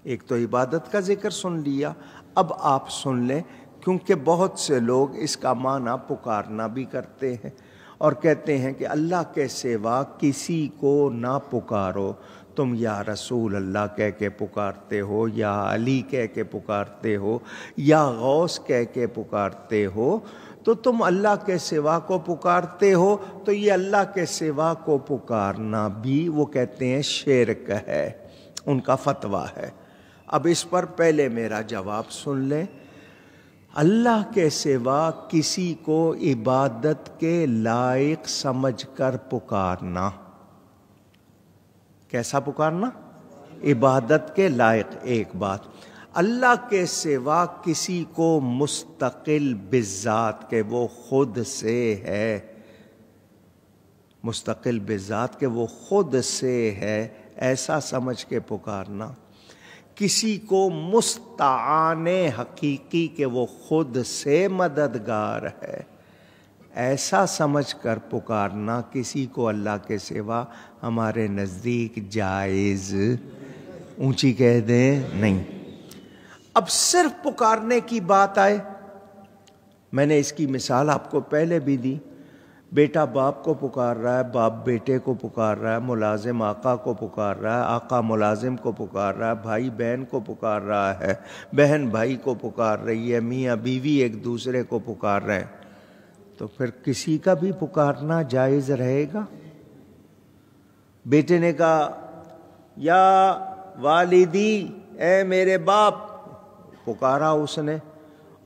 ایک تو عبادت کا ذکر سن لیا، اب آپ سن لیں، کیونکہ بہت سے لوگ اس کا معنی پکارنا بھی کرتے ہیں اور کہتے ہیں کہ اللہ کے سوا کسی کو نہ پکارو، تم یا رسول اللہ کہہ کے پکارتے ہو، یا علی کہہ کے پکارتے ہو، یا غوث کہہ کے پکارتے ہو، تو تم اللہ کے سوا کو پکارتے ہو، تو یہ اللہ کے سوا کو پکارنا بھی وہ کہتے ہیں شرک ہے، ان کا فتویٰ ہے۔ اب اس پر پہلے میرا جواب سن لیں۔ اللہ کے سوا کسی کو عبادت کے لائق سمجھ کر پکارنا، کیسا پکارنا؟ عبادت کے لائق۔ ایک بات، اللہ کے سوا کسی کو مستقل بذات کے وہ خود سے ہے، مستقل بذات کے وہ خود سے ہے، ایسا سمجھ کے پکارنا، کسی کو مستعان حقیقی کہ وہ خود سے مددگار ہے، ایسا سمجھ کر پکارنا کسی کو اللہ کے سوا ہمارے نزدیک جائز، اونچی کہہ دیں، نہیں۔ اب صرف پکارنے کی بات آئے، میں نے اس کی مثال آپ کو پہلے بھی دی، بیٹا باپ کو پکار رہا ہے، باپ بیٹے کو پکار رہا ہے، ملازم آقا کو پکار رہا ہے، آقا ملازم کو پکار رہا ہے، بھائی بہن کو پکار رہا ہے، بہن بھائی کو پکار رہی ہے، میاں بیوی ایک دوسرے کو پکار رہے ہیں، تو پھر کسی کا بھی پکارنا جائز رہے گا؟ بیٹے نے کہا یا والدی، اے میرے باپ، پکارا اس نے،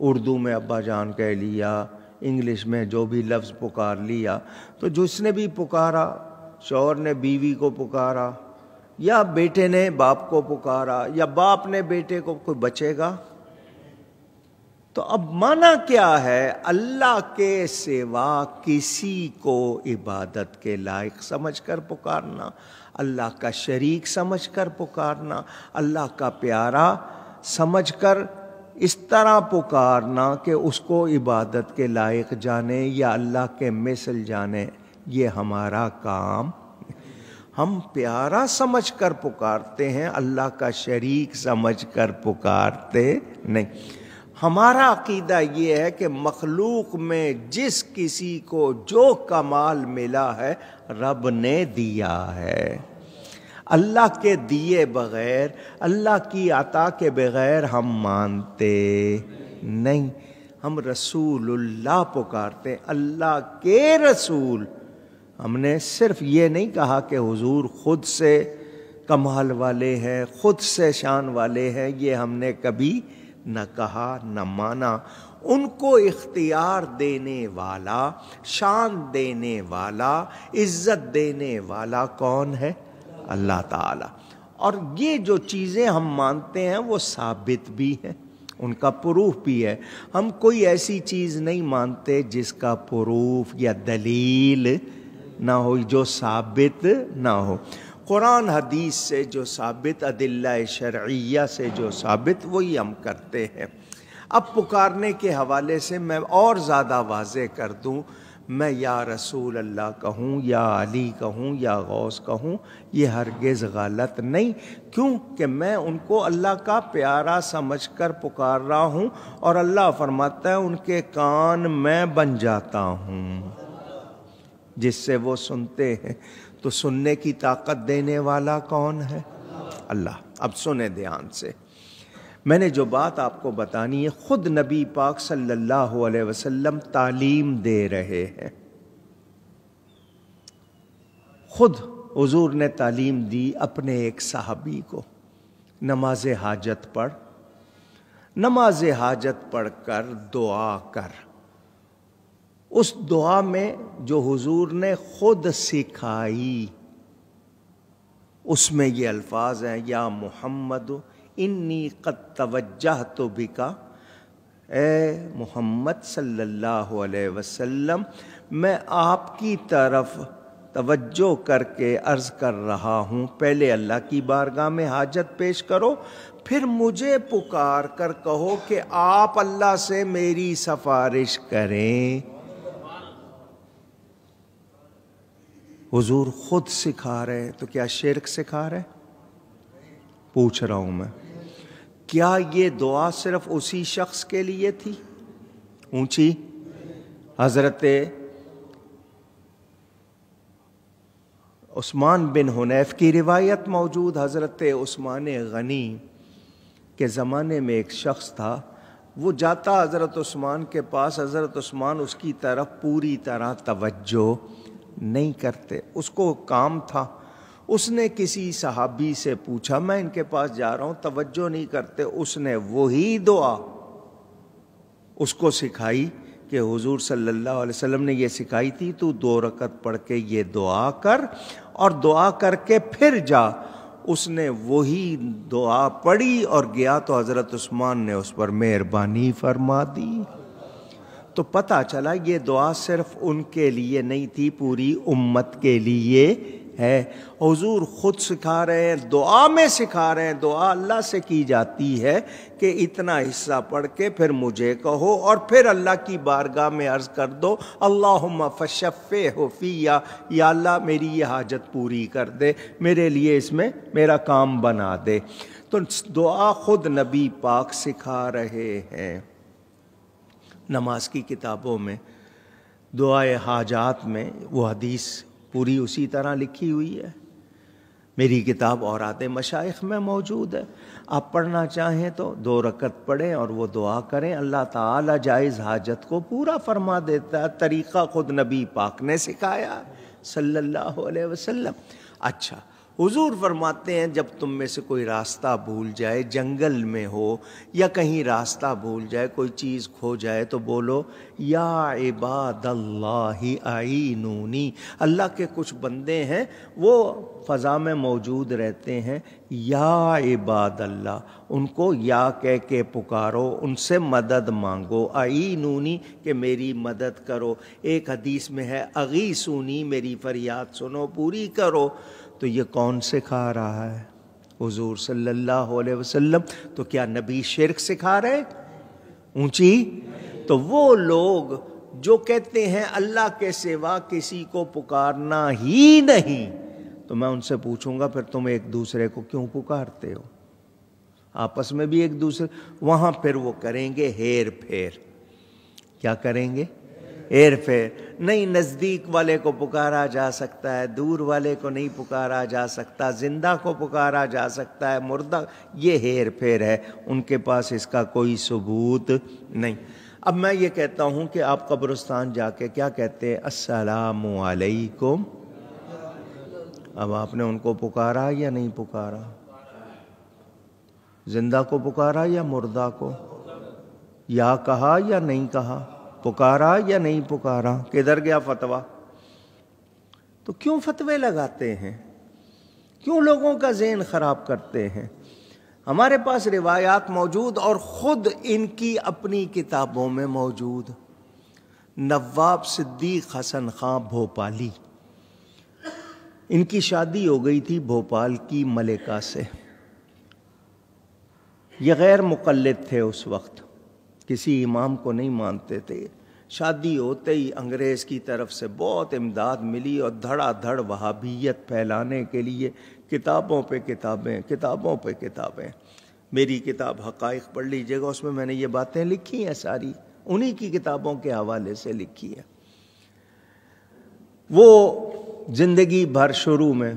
اردو میں ابا جان کہہ لیا، انگلش میں جو بھی لفظ پکار لیا، تو جس نے بھی پکارا، شوہر نے بیوی کو پکارا، یا بیٹے نے باپ کو پکارا، یا باپ نے بیٹے کو، کوئی بچے گا؟ تو اب معنی کیا ہے؟ اللہ کے سوا کسی کو عبادت کے لائق سمجھ کر پکارنا، اللہ کا شریک سمجھ کر پکارنا، اللہ کا پیارا سمجھ کر اس طرح پکارنا کہ اس کو عبادت کے لائق جانے یا اللہ کے مثل جانے، یہ ہمارا کام۔ ہم پیارا سمجھ کر پکارتے ہیں، اللہ کا شریک سمجھ کر پکارتے نہیں۔ ہمارا عقیدہ یہ ہے کہ مخلوق میں جس کسی کو جو کمال ملا ہے رب نے دیا ہے، اللہ کے دیے بغیر، اللہ کی عطا کے بغیر ہم مانتے نہیں۔ ہم رسول اللہ پکارتے، اللہ کے رسول۔ ہم نے صرف یہ نہیں کہا کہ حضور خود سے کمال والے ہیں، خود سے شان والے ہیں، یہ ہم نے کبھی نہ کہا نہ مانا۔ ان کو اختیار دینے والا، شان دینے والا، عزت دینے والا کون ہے؟ اللہ تعالی۔ اور یہ جو چیزیں ہم مانتے ہیں وہ ثابت بھی ہیں، ان کا پروف بھی ہے۔ ہم کوئی ایسی چیز نہیں مانتے جس کا پروف یا دلیل نہ ہو، جو ثابت نہ ہو۔ قرآن حدیث سے جو ثابت، ادلہ شرعیہ سے جو ثابت، وہی ہم کرتے ہیں۔ اب پکارنے کے حوالے سے میں اور زیادہ واضح کر دوں، میں یا رسول اللہ کہوں، یا علی کہوں، یا غوث کہوں، یہ ہرگز غلط نہیں، کیوں کہ میں ان کو اللہ کا پیارا سمجھ کر پکار رہا ہوں، اور اللہ فرماتا ہے ان کے کان میں بن جاتا ہوں جس سے وہ سنتے ہیں۔ تو سننے کی طاقت دینے والا کون ہے؟ اللہ۔ اب سنیں دھیان سے، میں نے جو بات آپ کو بتانی ہے خود نبی پاک صلی اللہ علیہ وسلم تعلیم دے رہے ہیں، خود حضور نے تعلیم دی اپنے ایک صحابی کو، نماز حاجت پڑھ، نماز حاجت پڑھ کر دعا کر۔ اس دعا میں جو حضور نے خود سکھائی، اس میں یہ الفاظ ہیں، یا محمد انی قد توجہت بک، اے محمد صلی اللہ علیہ وسلم، میں آپ کی طرف توجہ کر کے عرض کر رہا ہوں، پہلے اللہ کی بارگاہ میں حاجت پیش کرو، پھر مجھے پکار کر کہو کہ آپ اللہ سے میری سفارش کریں۔ حضور خود سکھا رہے، تو کیا شرک سکھا رہے؟ پوچھ رہا ہوں میں، کیا یہ دعا صرف اسی شخص کے لیے تھی اونچی؟ حضرت عثمان بن حنیف کی روایت موجود، حضرت عثمان غنی کے زمانے میں ایک شخص تھا، وہ جاتا حضرت عثمان کے پاس، حضرت عثمان اس کی طرف پوری طرح توجہ نہیں کرتے، اس کو کام تھا۔ اس نے کسی صحابی سے پوچھا، میں ان کے پاس جا رہا ہوں، توجہ نہیں کرتے۔ اس نے وہی دعا اس کو سکھائی کہ حضور صلی اللہ علیہ وسلم نے یہ سکھائی تھی، تو 2 رکعت پڑھ کے یہ دعا کر اور دعا کر کے پھر جا۔ اس نے وہی دعا پڑھی اور گیا تو حضرت عثمان نے اس پر مہربانی فرما دی۔ تو پتہ چلا یہ دعا صرف ان کے لیے نہیں تھی، پوری امت کے لیے ہے۔ حضور خود سکھا رہے ہیں، دعا میں سکھا رہے ہیں، دعا اللہ سے کی جاتی ہے کہ اتنا حصہ پڑھ کے پھر مجھے کہو اور پھر اللہ کی بارگاہ میں عرض کر دو، اللہم فشفعہ فیہ، یا اللہ میری یہ حاجت پوری کر دے، میرے لیے اس میں میرا کام بنا دے۔ تو دعا خود نبی پاک سکھا رہے ہیں۔ نماز کی کتابوں میں دعائے حاجات میں وہ حدیث پوری اسی طرح لکھی ہوئی ہے، میری کتاب اوراد مشائخ میں موجود ہے۔ آپ پڑھنا چاہیں تو 2 رکعت پڑھیں اور وہ دعا کریں، اللہ تعالی جائز حاجت کو پورا فرما دیتا ہے۔ طریقہ خود نبی پاک نے سکھایا صلی اللہ علیہ وسلم۔ اچھا، حضور فرماتے ہیں جب تم میں سے کوئی راستہ بھول جائے، جنگل میں ہو یا کہیں راستہ بھول جائے، کوئی چیز کھو جائے، تو بولو یا عباد اللہ اعینونی۔ اللہ کے کچھ بندے ہیں وہ فضا میں موجود رہتے ہیں، یا عباد اللہ، ان کو یا کہہ کے پکارو، ان سے مدد مانگو، اعینونی کہ میری مدد کرو۔ ایک حدیث میں ہے اغیثونی، میری فریاد سنو، پوری کرو۔ تو یہ کون سکھا رہا ہے؟ حضور صلی اللہ علیہ وسلم۔ تو کیا نبی شرک سکھا رہے اونچی؟ تو وہ لوگ جو کہتے ہیں اللہ کے سوا کسی کو پکارنا ہی نہیں، تو میں ان سے پوچھوں گا پھر تم ایک دوسرے کو کیوں پکارتے ہو؟ آپس میں بھی ایک دوسرے، وہاں پھر وہ کریں گے ہیر پھیر۔ کیا کریں گے؟ ہیر پھیر۔ نہیں، نزدیک والے کو پکارا جا سکتا ہے، دور والے کو نہیں پکارا جا سکتا، زندہ کو پکارا جا سکتا ہے، مردہ، یہ ہیر پھیر ہے، ان کے پاس اس کا کوئی ثبوت نہیں۔ اب میں یہ کہتا ہوں کہ آپ قبرستان جا کے کیا کہتے ہیں؟ السلام علیکم۔ اب آپ نے ان کو پکارا یا نہیں پکارا؟ زندہ کو پکارا یا مردہ کو؟ یا کہا یا نہیں کہا؟ پکارا یا نہیں پکارا؟ کدھر گیا فتویٰ؟ تو کیوں فتوے لگاتے ہیں؟ کیوں لوگوں کا ذہن خراب کرتے ہیں؟ ہمارے پاس روایات موجود اور خود ان کی اپنی کتابوں میں موجود۔ نواب صدیق حسن خان بھوپالی، ان کی شادی ہو گئی تھی بھوپال کی ملکہ سے۔ یہ غیر مقلد تھے اس وقت، کسی امام کو نہیں مانتے تھے۔ شادی ہوتے ہی انگریز کی طرف سے بہت امداد ملی اور دھڑا دھڑ وہابیت پھیلانے کے لیے کتابوں پہ کتابیں، کتابوں پہ کتابیں۔ میری کتاب حقائق پڑھ لیجئے گا، اس میں میں نے یہ باتیں لکھی ہیں، ساری انہی کی کتابوں کے حوالے سے لکھی ہے۔ وہ زندگی بھر شروع میں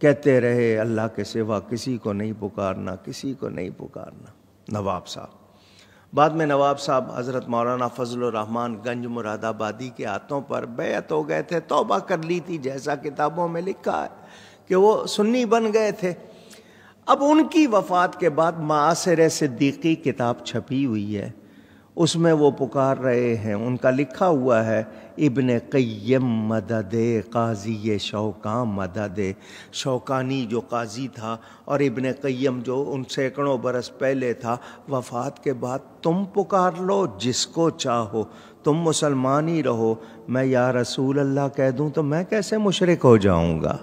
کہتے رہے اللہ کے سوا کسی کو نہیں پکارنا، کسی کو نہیں پکارنا، نواب صاحب۔ بعد میں نواب صاحب حضرت مولانا فضل الرحمن گنج مراد آبادی کے ہاتھوں پر بیعت ہو گئے تھے، توبہ کر لی تھی، جیسا کتابوں میں لکھا ہے کہ وہ سنی بن گئے تھے۔ اب ان کی وفات کے بعد معاصر صدیقی کتاب چھپی ہوئی ہے، اس میں وہ پکار رہے ہیں، ان کا لکھا ہوا ہے ابن قیم مدد قاضی شوکان مدد۔ شوکانی جو قاضی تھا اور ابن قیم جو ان سینکڑوں برس پہلے تھا، وفات کے بعد تم پکار لو جس کو چاہو، تم مسلمان ہی رہو، میں یا رسول اللہ کہہ دوں تو میں کیسے مشرک ہو جاؤں گا؟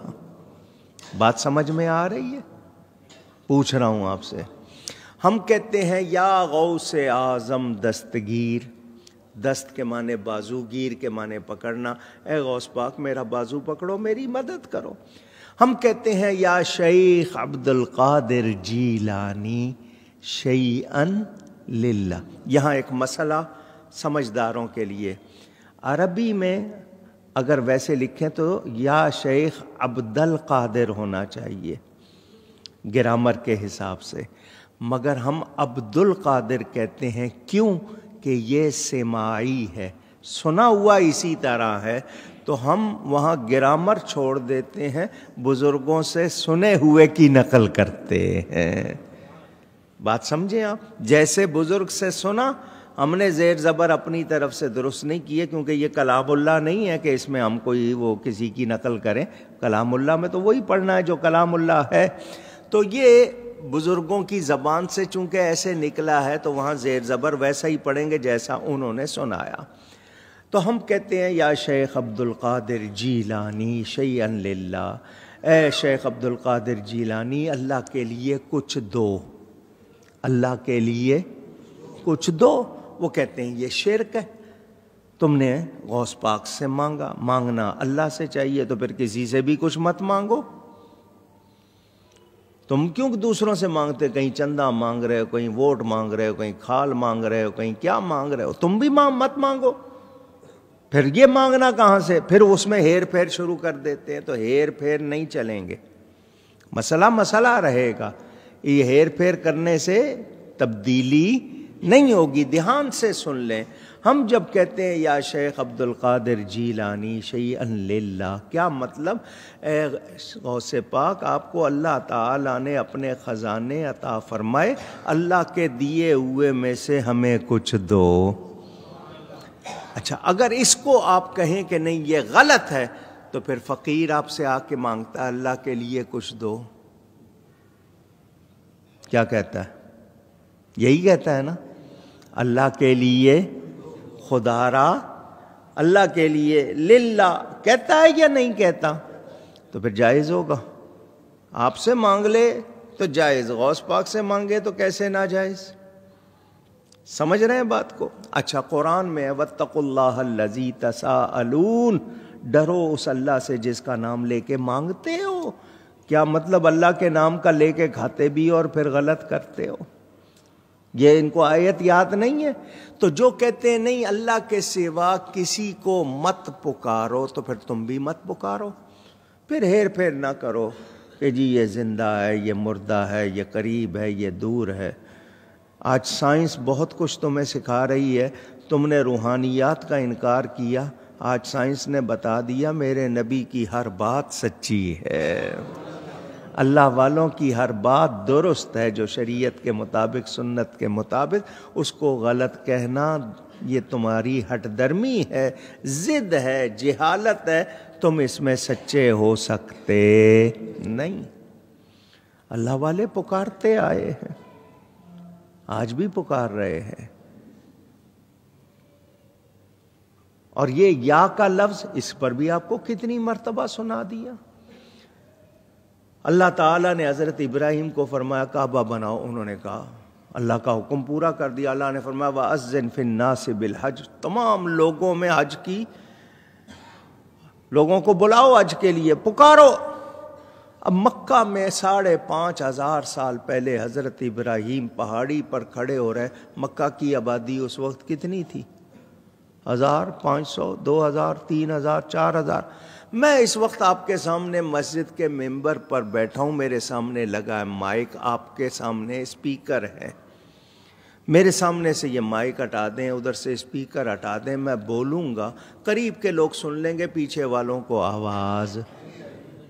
بات سمجھ میں آ رہی ہے؟ پوچھ رہا ہوں آپ سے۔ ہم کہتے ہیں یا غوث اعظم دستگیر، دست کے معنی بازو، گیر کے معنی پکڑنا، اے غوث پاک میرا بازو پکڑو، میری مدد کرو۔ ہم کہتے ہیں یا شیخ عبد القادر جیلانی، شیئن للہ. یہاں ایک مسئلہ سمجھداروں کے لیے، عربی میں اگر ویسے لکھیں تو یا شیخ عبد القادر ہونا چاہیے گرامر کے حساب سے، مگر ہم عبد القادر کہتے ہیں. کیوں؟ کہ یہ سماعی ہے، سنا ہوا اسی طرح ہے، تو ہم وہاں گرامر چھوڑ دیتے ہیں، بزرگوں سے سنے ہوئے کی نقل کرتے ہیں. بات سمجھیں آپ؟ جیسے بزرگ سے سنا، ہم نے زیر زبر اپنی طرف سے درست نہیں کیے، کیونکہ یہ کلام اللہ نہیں ہے کہ اس میں ہم کوئی وہ کسی کی نقل کریں. کلام اللہ میں تو وہی پڑھنا ہے جو کلام اللہ ہے. تو یہ بزرگوں کی زبان سے چونکہ ایسے نکلا ہے تو وہاں زیر زبر ویسا ہی پڑھیں گے جیسا انہوں نے سنایا. تو ہم کہتے ہیں یا شیخ عبد القادر جیلانی شیئن للہ، اے شیخ عبد القادر جیلانی اللہ کے لیے کچھ دو، اللہ کے لیے کچھ دو. وہ کہتے ہیں یہ شرک ہے، تم نے غوث پاک سے مانگا، مانگنا اللہ سے چاہیے تو پھر کسی سے بھی کچھ مت مانگو. تم کیوں دوسروں سے مانگتے؟ کہیں چندہ مانگ رہے ہو، کہیں ووٹ مانگ رہے ہو، کہیں کھال مانگ رہے ہو، کہیں کیا مانگ رہے ہو، تم بھی مت مانگو. پھر یہ مانگنا کہاں سے؟ پھر اس میں ہیر پھیر شروع کر دیتے ہیں. تو ہیر پھیر نہیں چلیں گے، مسئلہ رہے گا. یہ ہیر پھیر کرنے سے تبدیلی نہیں ہوگی. دھیان سے سن لیں. ہم جب کہتے ہیں یا شیخ عبد القادر جیلانی شیئن للہ، کیا مطلب؟ اے غوث پاک، آپ کو اللہ تعالیٰ نے اپنے خزانے عطا فرمائے، اللہ کے دیے ہوئے میں سے ہمیں کچھ دو. اچھا، اگر اس کو آپ کہیں کہ نہیں یہ غلط ہے، تو پھر فقیر آپ سے آ کے مانگتا ہے اللہ کے لیے کچھ دو، کیا کہتا ہے؟ یہی کہتا ہے نا، اللہ کے لیے، خدا را اللہ کے لیے، للہ کہتا ہے یا نہیں کہتا؟ تو پھر جائز ہوگا. آپ سے مانگ لے تو جائز، غوث پاک سے مانگے تو کیسے ناجائز؟ سمجھ رہے ہیں بات کو؟ اچھا، قرآن میں واتقوا اللہ الذی تساءلون، ڈرو اس اللہ سے جس کا نام لے کے مانگتے ہو. کیا مطلب اللہ کے نام کا لے کے کھاتے بھی اور پھر غلط کرتے ہو؟ یہ ان کو آیت یاد نہیں ہے. تو جو کہتے ہیں نہیں اللہ کے سوا کسی کو مت پکارو، تو پھر تم بھی مت پکارو. پھر ہیر پھیر نہ کرو کہ جی یہ زندہ ہے، یہ مردہ ہے، یہ قریب ہے، یہ دور ہے. آج سائنس بہت کچھ تمہیں سکھا رہی ہے. تم نے روحانیات کا انکار کیا، آج سائنس نے بتا دیا میرے نبی کی ہر بات سچی ہے، اللہ والوں کی ہر بات درست ہے. جو شریعت کے مطابق، سنت کے مطابق، اس کو غلط کہنا یہ تمہاری ہٹ درمی ہے، ضد ہے، جہالت ہے. تم اس میں سچے ہو سکتے نہیں. اللہ والے پکارتے آئے ہیں، آج بھی پکار رہے ہیں. اور یہ یا کا لفظ، اس پر بھی آپ کو کتنی مرتبہ سنا دیا. اللہ تعالیٰ نے حضرت ابراہیم کو فرمایا کعبہ بناؤ، انہوں نے کہا، اللہ کا حکم پورا کر دیا. اللہ نے فرمایا وَأَذِّن فِي النَّاسِ بِالْحَجِّ، تمام لوگوں میں حج کی، لوگوں کو بلاؤ حج کے لیے، پکارو. اب مکہ میں 5,500 سال پہلے حضرت ابراہیم پہاڑی پر کھڑے ہو رہے. مکہ کی آبادی اس وقت کتنی تھی؟ 1,000، 500، 2,000، 3,000، 4,000. میں اس وقت آپ کے سامنے مسجد کے ممبر پر بیٹھا ہوں، میرے سامنے لگا ہے مائک، آپ کے سامنے اسپیکر ہے. میرے سامنے سے یہ مائک ہٹا دیں، ادھر سے اسپیکر ہٹا دیں، میں بولوں گا، قریب کے لوگ سن لیں گے، پیچھے والوں کو آواز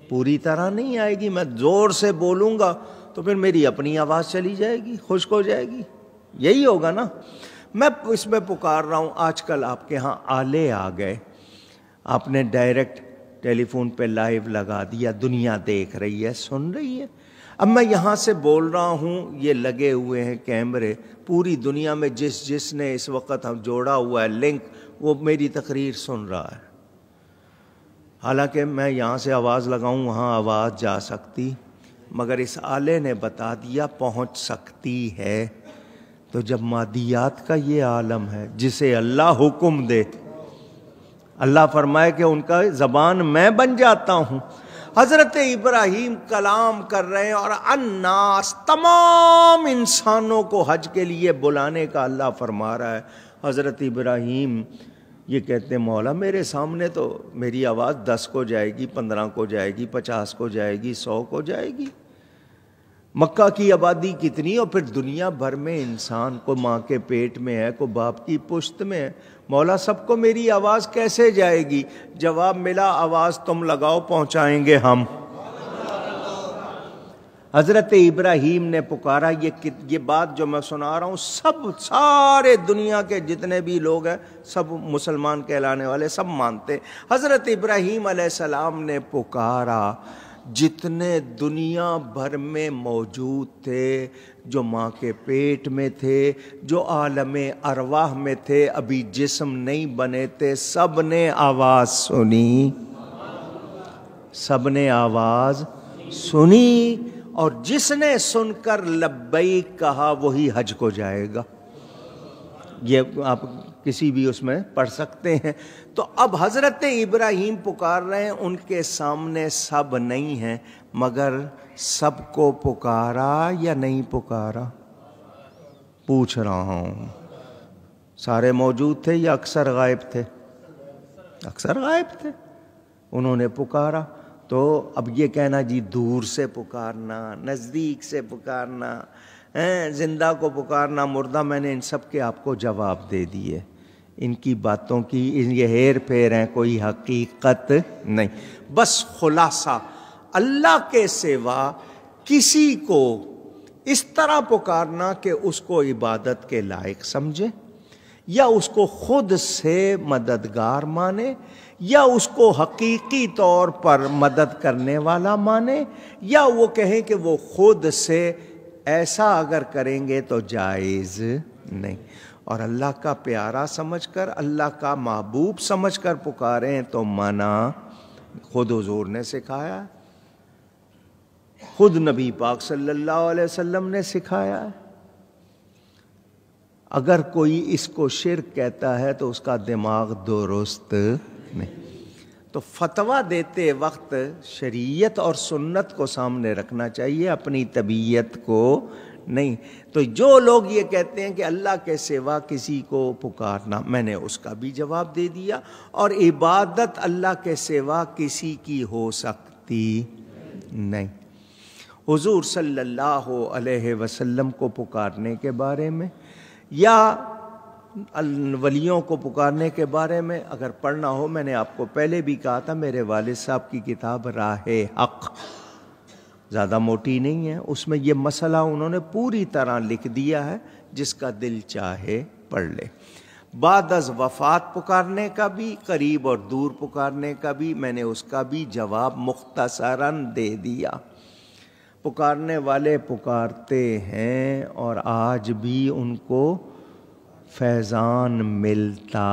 پوری طرح نہیں آئے گی. میں زور سے بولوں گا تو پھر میری اپنی آواز چلی جائے گی، خشک ہو جائے گی. یہی ہوگا نا. میں اس میں پکار رہا ہوں. آج کل آپ کے ہاں آلے آ گئے، آپ نے ڈائریکٹ ٹیلی فون پہ لائیو لگا دیا، دنیا دیکھ رہی ہے، سن رہی ہے. اب میں یہاں سے بول رہا ہوں، یہ لگے ہوئے ہیں کیمرے، پوری دنیا میں جس نے اس وقت ہم جوڑا ہوا ہے لنک، وہ میری تقریر سن رہا ہے. حالانکہ میں یہاں سے آواز لگاؤں وہاں آواز جا سکتی، مگر اس آلے نے بتا دیا پہنچ سکتی ہے. تو جب مادیات کا یہ عالم ہے جسے اللہ حکم دے، اللہ فرمائے کہ ان کا زبان میں بن جاتا ہوں. حضرت ابراہیم کلام کر رہے ہیں اور الناس تمام انسانوں کو حج کے لیے بلانے کا اللہ فرما رہا ہے۔ حضرت ابراہیم یہ کہتے ہیں مولا میرے سامنے تو میری آواز 10 کو جائے گی، 15 کو جائے گی، 50 کو جائے گی، 100 کو جائے گی۔ مکہ کی آبادی کتنی، اور پھر دنیا بھر میں انسان، کو ماں کے پیٹ میں ہے، کو باپ کی پشت میں ہے، مولا سب کو میری آواز کیسے جائے گی؟ جواب ملا آواز تم لگاؤ پہنچائیں گے ہم۔ حضرت ابراہیم نے پکارا، یہ بات جو میں سنا رہا ہوں سارے دنیا کے جتنے بھی لوگ ہیں سب مسلمان کہلانے والے سب مانتے۔ حضرت ابراہیم علیہ السلام نے پکارا، جتنے دنیا بھر میں موجود تھے، جو ماں کے پیٹ میں تھے، جو عالم ارواح میں تھے، ابھی جسم نہیں بنے تھے، سب نے آواز سنی، سب نے آواز سنی، اور جس نے سن کر لبیک کہا وہی حج کو جائے گا۔ یہ آپ کسی بھی اس میں پڑھ سکتے ہیں۔ تو اب حضرت ابراہیم پکار رہے ہیں، ان کے سامنے سب نہیں ہیں، مگر سب کو پکارا یا نہیں پکارا؟ پوچھ رہا ہوں، سارے موجود تھے یا اکثر غائب تھے؟ اکثر غائب تھے، انہوں نے پکارا۔ تو اب یہ کہنا جی دور سے پکارنا، نزدیک سے پکارنا، زندہ کو پکارنا، مردہ، میں نے ان سب کے آپ کو جواب دے دیے۔ ان کی باتوں کی یہ ہیر پھیر ہیں، کوئی حقیقت نہیں۔ بس خلاصہ، اللہ کے سوا کسی کو اس طرح پکارنا کہ اس کو عبادت کے لائق سمجھے، یا اس کو خود سے مددگار مانے، یا اس کو حقیقی طور پر مدد کرنے والا مانے، یا وہ کہیں کہ وہ خود سے ایسا اگر کریں گے تو جائز نہیں، اور اللہ کا پیارا سمجھ کر، اللہ کا محبوب سمجھ کر پکاریں تو منع خود حضور نے سکھایا، خود نبی پاک صلی اللہ علیہ وسلم نے سکھایا ہے۔ اگر کوئی اس کو شرک کہتا ہے تو اس کا دماغ درست نہیں۔ تو فتویٰ دیتے وقت شریعت اور سنت کو سامنے رکھنا چاہیے، اپنی طبیعت کو نہیں۔ تو جو لوگ یہ کہتے ہیں کہ اللہ کے سوا کسی کو پکارنا، میں نے اس کا بھی جواب دے دیا، اور عبادت اللہ کے سوا کسی کی ہو سکتی نہیں۔ حضور صلی اللہ علیہ وسلم کو پکارنے کے بارے میں یا ولیوں کو پکارنے کے بارے میں اگر پڑھنا ہو، میں نے آپ کو پہلے بھی کہا تھا، میرے والد صاحب کی کتاب راہ حق زیادہ موٹی نہیں ہے، اس میں یہ مسئلہ انہوں نے پوری طرح لکھ دیا ہے، جس کا دل چاہے پڑھ لے۔ بعد از وفات پکارنے کا بھی، قریب اور دور پکارنے کا بھی، میں نے اس کا بھی جواب مختصراً دے دیا۔ پکارنے والے پکارتے ہیں اور آج بھی ان کو فیضان ملتا